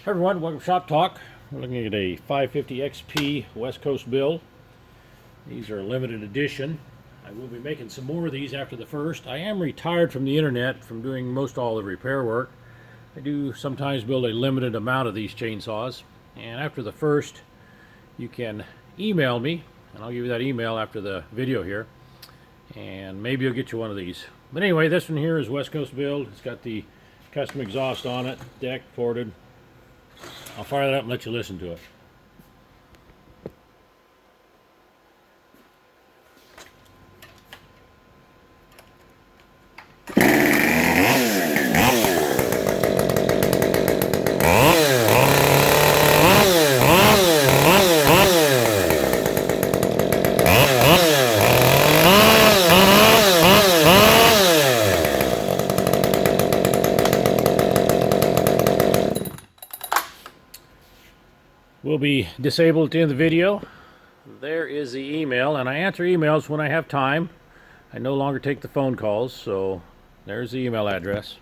Hey everyone, welcome to Shop Talk. We're looking at a 550 XP West Coast build. These are limited edition. I will be making some more of these after the first. I am retired from the internet from doing most all the repair work. I do sometimes build a limited amount of these chainsaws. And after the first, you can email me, and I'll give you that email after the video here. And maybe I'll get you one of these. But anyway, this one here is West Coast build. It's got the custom exhaust on it, decked, ported. I'll fire that up and let you listen to it. Will be disabled at the end of the video. There is the email, and I answer emails when I have time. I no longer take the phone calls, so there's the email address.